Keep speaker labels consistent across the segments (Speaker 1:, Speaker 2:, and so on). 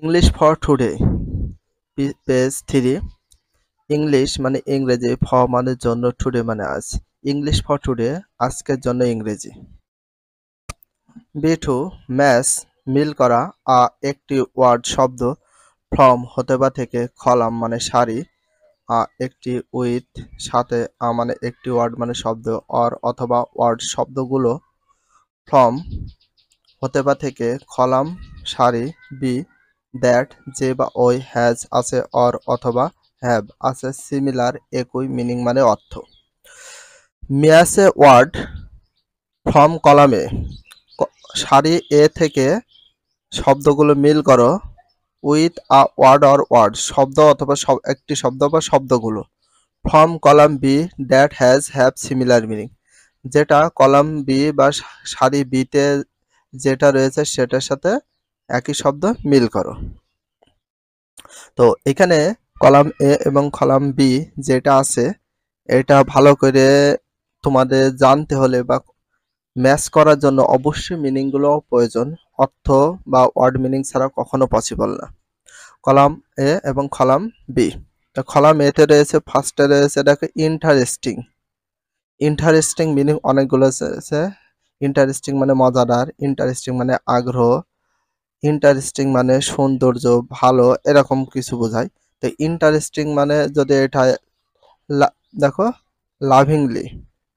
Speaker 1: English for today page 3। English মানে ইংরেজি, for মানে জন্য, টুডে মানে আজ। ইংলিশ ফর টুডে আজকের জন্য ইংরেজি। বি টু ম্যাচ মিল করা, একটি ওয়ার্ড শব্দ, ফ্রম হতে বা থেকে, কলাম মানে সারি, একটি উইথ সাথে, মানে একটি ওয়ার্ড মানে শব্দ, অর অথবা ওয়ার্ড শব্দগুলো, ফ্রম হতে বা থেকে, কলাম সারি, বি দ্যাট যে বা ওই, হ্যাজ আছে, অর অথবা হ্যাভ আছে, সিমিলার একই, মিনিং মানে অর্থ। ম্যাচে ওয়ার্ড ফ্রম কলামে, সারি এ থেকে শব্দগুলো মিল করো, with a word or word শব্দ অথবা একটি শব্দ বা শব্দগুলো, from column B that have similar meaning, যেটা কলাম বি বা সারি বিতে যেটা রয়েছে সেটার সাথে একই শব্দ মিল করো। তো এখানে কলাম এ এবং কলাম বি যেটা আছে এটা ভালো করে তোমাদের জানতে হলে বা ম্যাচ করার জন্য অবশ্যই মিনিংগুলো প্রয়োজন। অর্থ বা ওয়ার্ড মিনিং ছাড়া কখনো পসিবল না। কলাম এ এবং কলাম বি, কলাম এতে রয়েছে, ফার্স্টে রয়েছে দেখো ইন্টারেস্টিং। ইন্টারেস্টিং মিনিং অনেকগুলো আছে। ইন্টারেস্টিং মানে মজাদার, ইন্টারেস্টিং মানে আগ্রহ, ইন্টারেস্টিং মানে সৌন্দর্য, ভালো, এরকম কিছু বোঝায়। তো ইন্টারেস্টিং মানে যদি এটা দেখো লাভিংলি,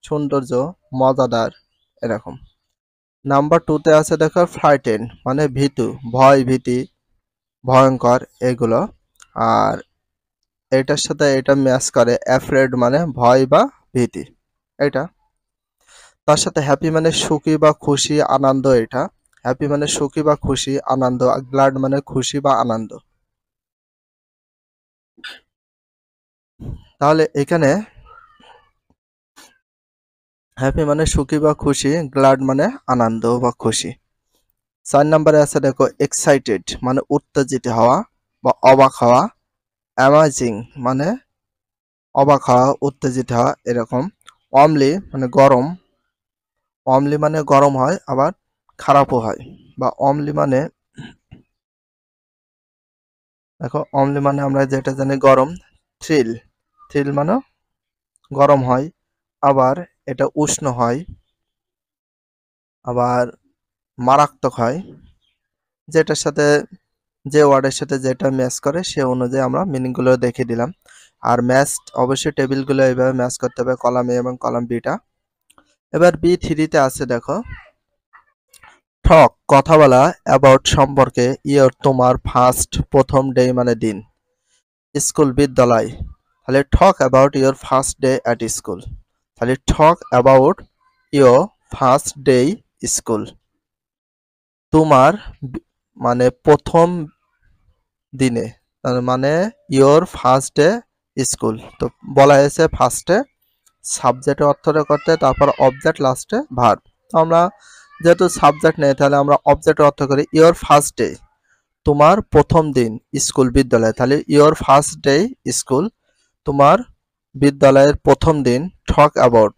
Speaker 1: সৌন্দর্য, মজাদার, এরকম। নাম্বার 2 তে আছে দেখো ফ্রাইটেন মানে ভীতু, ভয়, ভীতি, ভয়ঙ্কর, এগুলো। আর এটার সাথে এটা ম্যাচ করে অ্যাফ্রেড মানে ভয় বা ভীতি, এটা। তার সাথে হ্যাপি মানে সুখী বা খুশি, আনন্দ, এটা। হ্যাপি মানে সুখী বা খুশি, আনন্দ। গ্ল্যাড মানে খুশি বা আনন্দ। তাহলে এখানে হ্যাপি মানে সুখী বা খুশি, গ্ল্যাড মানে আনন্দ বা খুশি। 4 নম্বরে আছে দেখো এক্সাইটেড মানে উত্তেজিত হওয়া বা অবাক হওয়া, অ্যামাজিং মানে অবাক হওয়া, উত্তেজিত হওয়া, এরকম। ওয়ার্মলি মানে গরম, ওয়ার্মলি মানে গরম হয় আবার খারাপও হয়, বা ওয়ার্মলি মানে দেখো ওয়ার্মলি মানে আমরা যেটা জানি গরম। থ্রিল, থ্রিল মানে গরম হয়, আবার এটা উষ্ণ হয়, আবার মারাত্মক হয়। যেটার সাথে যে ওয়ার্ডের সাথে যেটা ম্যাচ করে সে অনুযায়ী আমরা মিনিংগুলো দেখে দিলাম। আর ম্যাচ অবশ্যই টেবিলগুলো এইভাবে ম্যাচ করতে হবে, কলাম এ এবং কলাম বিটা। এবার বি থ্রিতে আছে দেখো টক কথা বলা, অ্যাবাউট সম্পর্কে, ইয়ার তোমার, ফার্স্ট প্রথম, ডে মানে দিন, স্কুল বিদ্যালয়। তাহলে talk about your first day at school. তাহলে talk about your first day school. তোমার মানে প্রথম দিনে, তার মানে ইয়োর ফার্স্ট ডে স্কুল। তো বলা হয়েছে ফার্স্টে সাবজেক্টের অর্থটা করতে, তারপর অবজেক্ট, লাস্টে ভার্ব। তো আমরা যেহেতু সাবজেক্ট নেই তাহলে আমরা অবজেক্টের অর্থ করি ইয়োর ফার্স্ট ডে, তোমার প্রথম দিন স্কুল বিদ্যালয়। তাহলে ইয়োর ফার্স্ট ডে স্কুল, তোমার বিদ্যালয়ের প্রথম দিন। টক অ্যাবাউট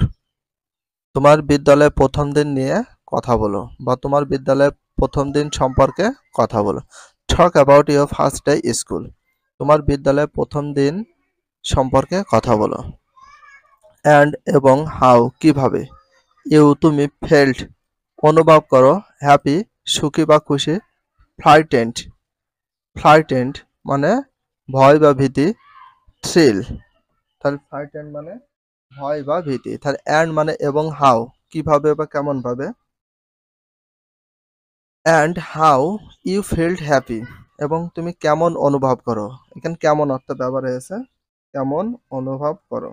Speaker 1: তোমার বিদ্যালয়ের প্রথম দিন নিয়ে কথা বলো, বা তোমার বিদ্যালয়ের প্রথম দিন সম্পর্কে কথা বলো। টক about your first day school, তোমার বিদ্যালয়ের প্রথম দিন সম্পর্কে কথা বলো। অ্যান্ড এবং হাউ কিভাবে, ইউ তুমি, ফেল্ট অনুভব করো, হ্যাপি সুখী বা খুশি, ফ্লাইটেন্ড ফ্লাইটেন্ড মানে ভয় বা ভীতি, থ্রিল তাহলে ফ্লাইটেন্ড মানে ভয় বা ভীতি। তাহলে অ্যান্ড মানে এবং, হাউ কিভাবে বা কেমন ভাবে, and how you felt happy এবং তুমি কেমন অনুভব করো। এখানে কেমন অর্থ ব্যবহার হয়েছে, কেমন অনুভব করো।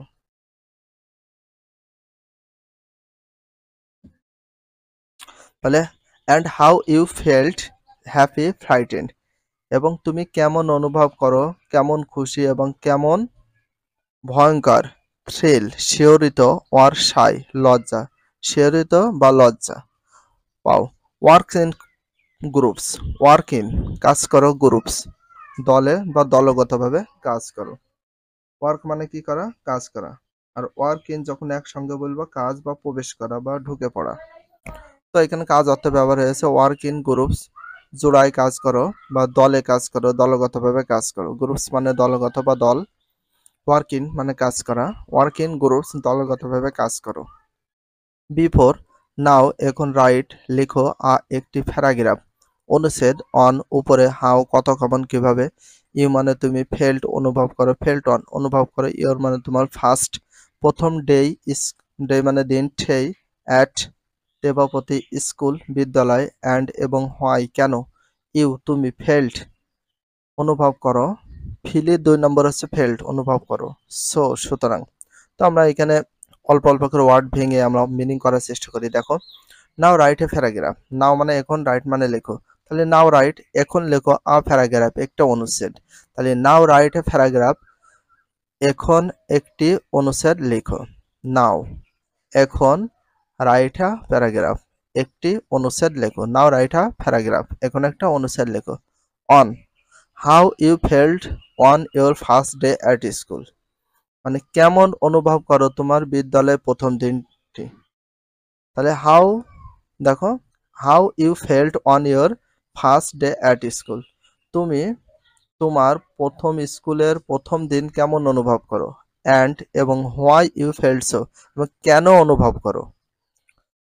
Speaker 1: তাহলে and how you felt happy, frightened এবং তুমি কেমন অনুভব করো, কেমন খুশি এবং কেমন ভয়ঙ্কর, থ্রিল শিহরিত, ওয়ার শাই লজ্জা, শিহরিত বা লজ্জা। পাও work in groups, work in কাজ করো, গ্রুপস দলে বা দলগতভাবে কাজ করো। ওয়ার্ক মানে কি করা, কাজ করা। আর ওয়ার্ক ইন যখন একসঙ্গে বলবো কাজ বা প্রবেশ করা বা ঢুকে পড়া। তো এখানে কাজ অর্থে ব্যবহার হয়েছে ওয়ার্ক ইন গ্রুপস, জোড়ায় কাজ করো বা দলে কাজ করো, দলগতভাবে কাজ করো। গ্রুপস মানে দলগত বা দল। ওয়ার্ক ইন মানে কাজ করা, ওয়ার্ক ইন গ্রুপস দলগতভাবে কাজ করো। বিফোর, নাও এখন, রাইট লেখো একটি প্যারাগ্রাফ। অনুচ্ছেদ অন উপরে, হাউ কত কখন কিভাবে, ইউ মানে তুমি, ফেল্ট অনুভব করো, ফেল্ট অন অনুভব করো, ইয়োর মানে তোমার, ফার্স্ট প্রথম, ডে ইস ডে মানে দিন, ঠেই অ্যাট দেবাপতি স্কুল বিদ্যালয়, অ্যান্ড এবং, হোয়াই কেন, ইউ তুমি, ফেল্ট অনুভব করো, ফিলি 2 নম্বর হচ্ছে ফেল্ট অনুভব করো, সো সুতরাং। তো আমরা এখানে অল্প অল্প করে ওয়ার্ড ভেঙে আমরা মিনিং করার চেষ্টা করি। দেখো, নাও রাইট এ প্যারাগ্রাফ, নাও মানে এখন, রাইট মানে লেখো। তাহলে নাও রাইট এখন লেখো আ প্যারাগ্রাফ একটা অনুচ্ছেদ। তাহলে নাও রাইট এ প্যারাগ্রাফ এখন একটি অনুচ্ছেদ লেখো। নাও এখন রাইট আ প্যারাগ্রাফ একটি অনুচ্ছেদ লেখো। নাও রাইট আ প্যারাগ্রাফ এখন একটা অনুচ্ছেদ লেখো। On, how you felt on your first day at school, মানে কেমন অনুভব করো তোমার বিদ্যালয়ের প্রথম দিনটি। তাহলে হাউ, দেখো, how you felt on your first day at school, তুমি তোমার প্রথম স্কুলের প্রথম দিন কেমন অনুভব করো। অ্যান্ড এবং, হোয়াই ইউ ফেল্ট সো, এবং কেন অনুভব করো।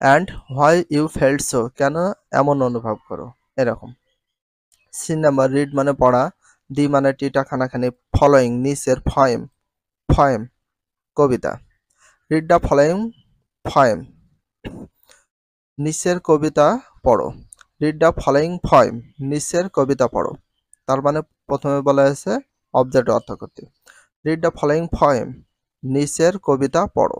Speaker 1: And why you felt so, কেন এমন অনুভব করো, এরকম। সি নাম্বার, রিড মানে পড়া, ডি মানে টিটা খানাখানি, ফলোয়িং নিচের ফয়েম, ফয়েম কবিতা। রিড দ্য ফলোয়িং ফয়েম, নিচের কবিতা পড়ো। রিড দ্য ফলোয়িং ফয়েম, নিচের কবিতা পড়ো। তার মানে প্রথমে বলা হয়েছে অবজেক্ট অর্থ করতে। রিড দ্য ফলোয়িং ফয়েম, নিচের কবিতা পড়ো।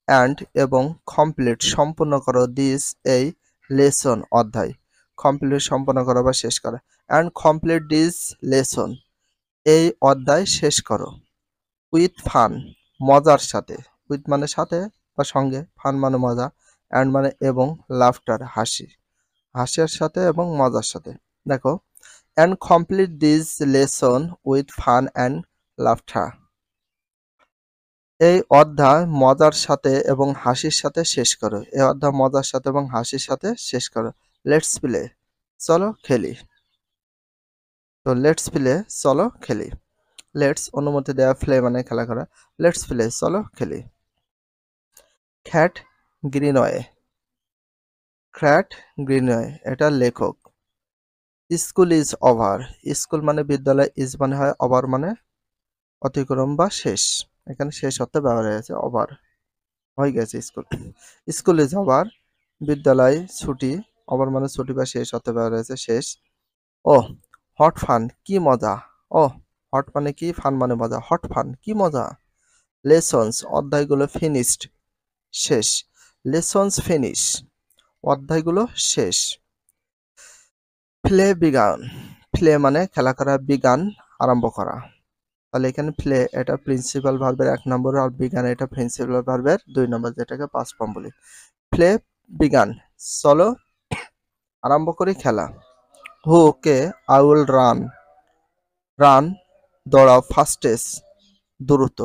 Speaker 1: অ্যান্ড এবং, কমপ্লিট সম্পূর্ণ করো, দিস এই লেসন অধ্যায়, কমপ্লিট সম্পূর্ণ করা বা শেষ করা। অ্যান্ড কমপ্লিট দিস লেসন, এই অধ্যায় শেষ করো। উইথ ফান, মজার সাথে, উইথ মানে সাথে বা সঙ্গে, ফান মানে মজা, অ্যান্ড মানে এবং, লাফটার হাসি, হাসির সাথে এবং মজার সাথে। দেখো, and complete this lesson with fun and laughter, এই অধ্যায় মজার সাথে এবং হাসির সাথে শেষ করো। এই অধ্যায় মজার সাথে এবং হাসির সাথে শেষ করো। লেটস প্লে, চলো খেলি। তো লেটস প্লে, চলো খেলি। লেটস অনুমতি দেওয়া, প্লে মানে খেলা করা। লেটস প্লে, চলো খেলি। খ্যাট গ্রিনওয়ে, খ্যাট গ্রিনওয়ে এটা লেখক। স্কুল ইজ ওভার, স্কুল মানে বিদ্যালয়, ইজ মানে হয়, ওভার মানে অতিক্রম বা শেষ। এখানে শেষ অর্থে ব্যবহার হয়েছে, ওভার হয়ে গেছে স্কুল। স্কুল ইজ ওভার, বিদ্যালয় ছুটি, ওভার মানে ছুটি বা শেষ অর্থে ব্যবহার হয়েছে, শেষ। ও হট ফান, কি মজা। ও হট মানে কি, ফান মানে মজা, হট ফান কি মজা। লেসন্স অধ্যায়গুলো, ফিনিশড শেষ। লেসন্স ফিনিশ অধ্যায়গুলো শেষ। প্লে বিগান, প্লে মানে খেলা করা, বিগান আরম্ভ করা। তাহলে এখানে প্লে এটা প্রিন্সিপাল ভার্বের 1 নম্বর, আর বিগান এটা প্রিন্সিপাল ভার্বের 2 নম্বর, যেটাকে পাস্ট ফর্ম বলি। প্লে বিগান, চলো আরম্ভ করি খেলা। হু কে, আই উইল রান, রান দৌড়াও, ফাস্টেস্ট দ্রুত।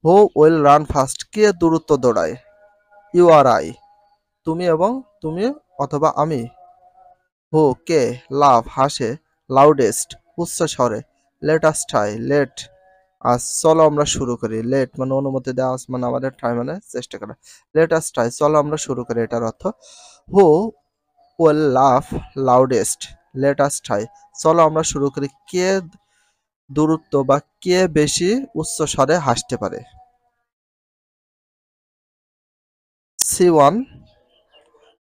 Speaker 1: হু উইল রান ফাস্ট, কে দ্রুত দৌড়ায়। ইউ আর আই, তুমি এবং তুমি অথবা আমি। হু কে, লাভ হাসে, লাউডেস্ট উচ্চ স্বরে। Let us try, let us চলো আমরা শুরু করি। লেট মানে অনুমতি দেওয়া, আস মানে আমাদের, ট্রাই মানে চেষ্টা করা। লেট আস ট্রাই চলো আমরা শুরু করি, এটার অর্থ। Who will love loudest, let us try চলো আমরা শুরু করি, কে দূরত্ব বা কে বেশি উচ্চ স্বরে হাসতে পারে। C1,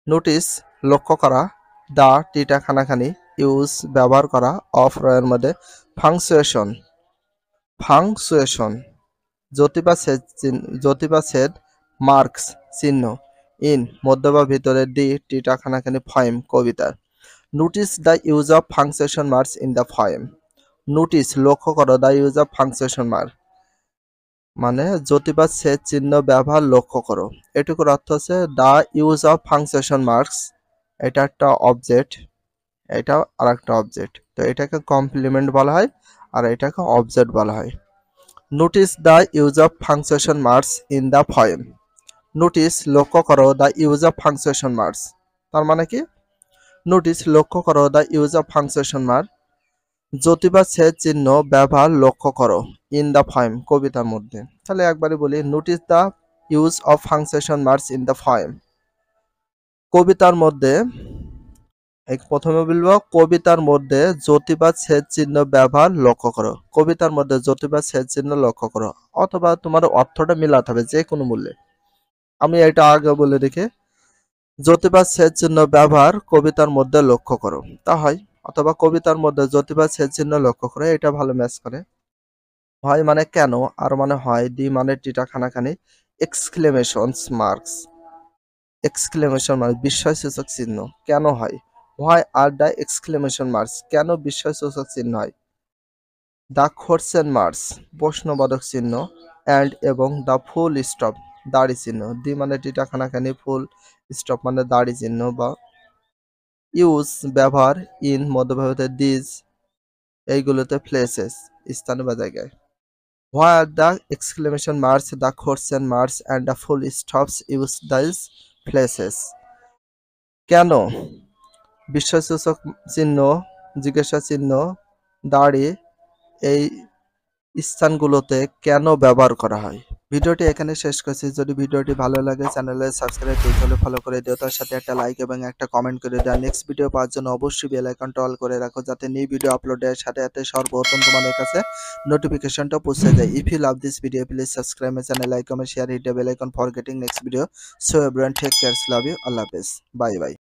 Speaker 1: নোটিস লক্ষ্য করা, দা টিটা খানাখানি, ইউজ ব্যবহার করা, অফ রয়ের মধ্যে, ফাংচুয়েশন, ফাংচুয়েশন জ্যোতিবাছেদ মার্কস চিহ্ন, ইন মধ্য বা ভিতরে, ডি টিটা খানাখানি, ফয়েম কবিতা। Notice the use of punctuation marks in the poem, notice লক্ষ্য করো, the use of punctuation mark মানে জ্যোতিবাচ্ছেদ চিহ্ন ব্যবহার লক্ষ্য করো। এটুকুর অর্থ হচ্ছে the use of punctuation marks, এটা একটা অবজেক্ট, এটা আর একটা অবজেক্ট। তো এটাকে কমপ্লিমেন্ট বলা হয় আর এটাকে অবজেক্ট বলা হয়। Notice the use of punctuation marks in the poem, notice লক্ষ্য করো, the use of punctuation marks তার মানে কি, নোটিস লক্ষ্য করো the use of punctuation mark জ্যোতি বা ছেদ চিহ্ন ব্যবহার লক্ষ্য করো ইন দ্য পয়েম কবিতার মধ্যে। তাহলে একবারে বলি notice the use of punctuation marks in the poem. কবিতার মধ্যে প্রথমে বলবো কবিতার মধ্যে জ্যোতি বা ছেদ চিহ্ন ব্যবহার লক্ষ্য করো। কবিতার মধ্যে জ্যোতি বা ছেদ চিহ্ন লক্ষ্য করো, অথবা তোমার অর্থটা মিলাতে হবে যে কোনো মূল্যে। আমি এটা আগে বলে রেখে জ্যোতি বা ছেদ চিহ্ন ব্যবহার কবিতার মধ্যে লক্ষ্য করো, তা হয়। অথবা কবিতার মধ্যে জ্যোতি বা ছেদ চিহ্ন লক্ষ্য করে, এটা ভালো ম্যাচ করে। হয় মানে কেন, আর মানে হয়, ডি মানে টিটা খানাখানি, এক্সক্লেমেশনস মার্কস, এক্সক্লেমেশন মার্ক বিস্ময়সূচক চিহ্ন কেন হয়। Why are the exclamation marks, কেন বিস্ময়সূচক চিহ্ন হয়। দ্য কোয়েশ্চেন মার্কস প্রশ্নবোধক চিহ্ন, অ্যান্ড এবং দ্য ফুল স্টপ দাড়ি চিহ্ন, দি মানে টিটা খানাখানি, ফুল স্টপ মানে দাড়ি চিহ্ন বা ইউজ ব্যবহার, ইন মধ্যভাবে দিজ এইগুলোতে প্লেসেস স্থানে বা জায়গায়। Why are the exclamation marks, the question marks and the full stops use these places, কেন বিস্ময়সূচক চিহ্ন, জিজ্ঞাসা চিহ্ন, দাড়ি এই স্থানগুলোতে কেন ব্যবহার করা হয়। ভিডিওটি এখানে শেষ করছি। যদি ভিডিওটি ভালো লাগে চ্যানেলে সাবস্ক্রাইব পেজ হলে ফলো করে দিও, তার সাথে একটা লাইক এবং একটা কমেন্ট করে দাও। নেক্সট ভিডিও পাওয়ার জন্য অবশ্যই বেল আইকনটা অল করে রাখো, যাতে নিউ ভিডিও আপলোডের সাথে সাথে সর্বপ্রথম তোমাদের কাছে নোটিফিকেশনটা পৌঁছে যায়। If you love this video please subscribe my channel, like comment share, hit the bell icon for getting next video. So everyone take care, love you, আল্লাহ হাফেজ, বাই বাই।